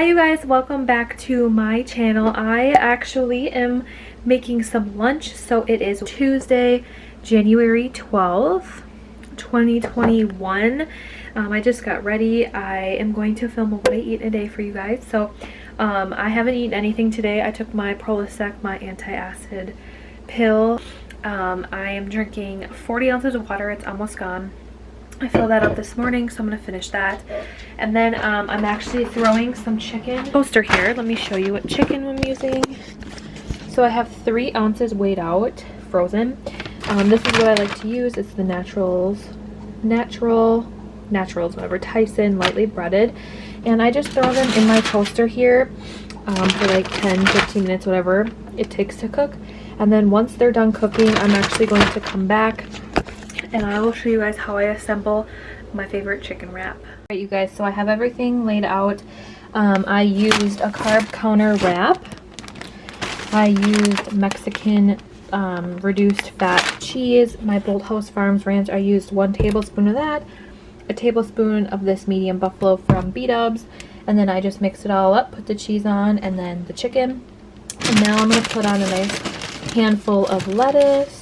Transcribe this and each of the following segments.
Hi you guys, welcome back to my channel. I actually am making some lunch. So it is Tuesday, January 12th, 2021. I just got ready. I am going to film what I eat in a day for you guys. So I haven't eaten anything today. I took my Prolosec, my anti-acid pill. I am drinking 40 ounces of water. It's almost gone. I filled that up this morning, so I'm going to finish that. And then I'm actually throwing some chicken toaster here. Let me show you what chicken I'm using. So I have 3 ounces weighed out, frozen. This is what I like to use. It's the Naturals, whatever, Tyson, lightly breaded. And I just throw them in my toaster here for like 10-15 minutes, whatever it takes to cook. And then once they're done cooking, I'm actually going to come back and I will show you guys how I assemble my favorite chicken wrap. Alright you guys, so I have everything laid out. I used a carb counter wrap. I used Mexican reduced fat cheese, my Bolthouse Farms ranch. I used 1 tablespoon of that, a tablespoon of this medium buffalo from B-Dubs, and then I just mix it all up, put the cheese on, and then the chicken. And now I'm going to put on a nice handful of lettuce.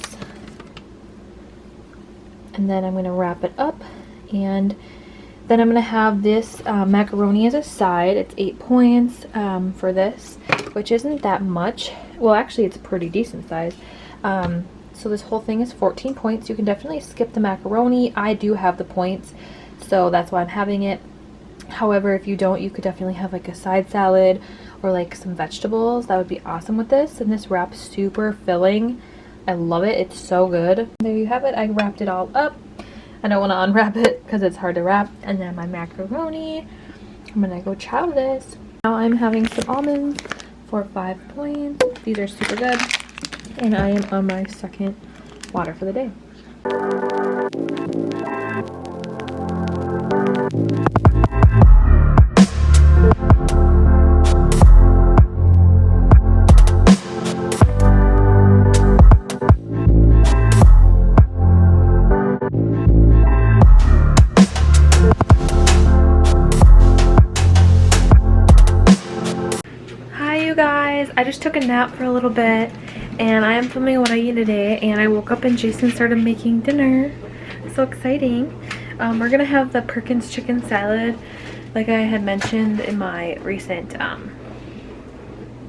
And then I'm going to wrap it up, and then I'm going to have this macaroni as a side. It's 8 points for this, which isn't that much. Well, actually it's a pretty decent size. So this whole thing is 14 points. You can definitely skip the macaroni. I do have the points, so that's why I'm having it. However, if you don't, you could definitely have like a side salad or like some vegetables. That would be awesome with this. And this wrap's super filling. I love it. It's so good. There you have it. I wrapped it all up. I don't want to unwrap it because it's hard to wrap. And then my macaroni. I'm going to go chow this. Now I'm having some almonds for 5 points. These are super good. And I am on my second water for the day. I just took a nap for a little bit and I am filming what I eat today, and I woke up and Jason started making dinner. So exciting. We're gonna have the Perkins chicken salad like I had mentioned in my recent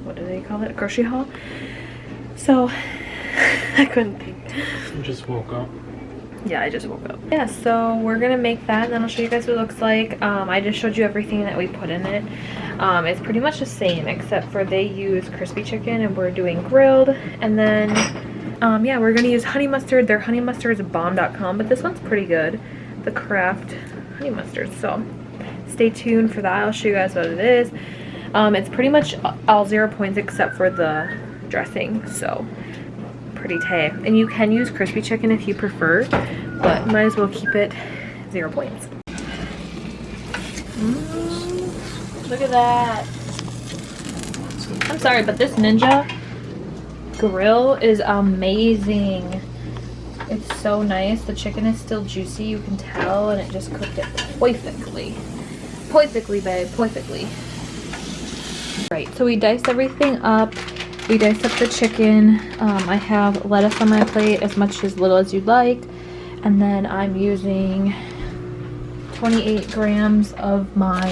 what do they call it, grocery haul. So I couldn't think. You just woke up. Yeah, I just woke up. Yeah, so we're gonna make that and then I'll show you guys what it looks like. I just showed you everything that we put in it. It's pretty much the same except for they use crispy chicken and we're doing grilled. And then yeah, we're gonna use honey mustard. Their honey mustard is bomb.com, but this one's pretty good, the Kraft honey mustard. So stay tuned for that. I'll show you guys what it is. It's pretty much all 0 points except for the dressing, so pretty tay. And you can use crispy chicken if you prefer, but might as well keep it 0 points. Look at that. I'm sorry, but this Ninja grill is amazing. It's so nice. The chicken is still juicy, you can tell, and it just cooked it perfectly. Perfectly, babe, perfectly. Right, so we diced everything up. We diced up the chicken. I have lettuce on my plate, as much as little as you'd like. And then I'm using 28 grams of my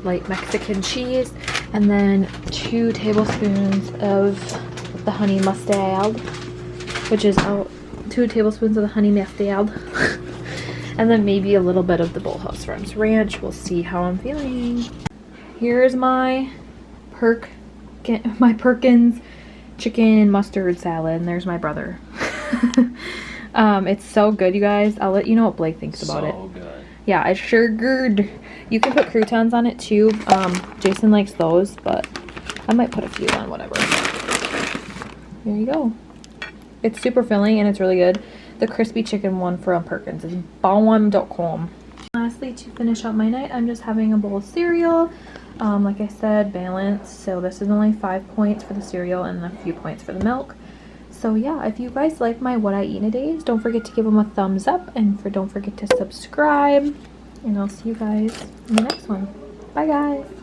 light Mexican cheese. And then 2 tablespoons of the honey mustard, which is 2 tablespoons of the honey mustard. And then maybe a little bit of the Bolthouse Farms ranch. We'll see how I'm feeling. Here's my Perkins chicken mustard salad, and there's my brother. It's so good, you guys. I'll let you know what Blake thinks about it. So good. Yeah, it's sure good. You can put croutons on it too. Jason likes those, but I might put a few on, whatever. There you go. It's super filling and it's really good. The crispy chicken one from Perkins is bomb.com. Lastly, to finish up my night, I'm just having a bowl of cereal. Like I said, balanced. So this is only 5 points for the cereal and a few points for the milk. So yeah, if you guys like my what I eat in a day, don't forget to give them a thumbs up, and don't forget to subscribe. And I'll see you guys in the next one. Bye guys.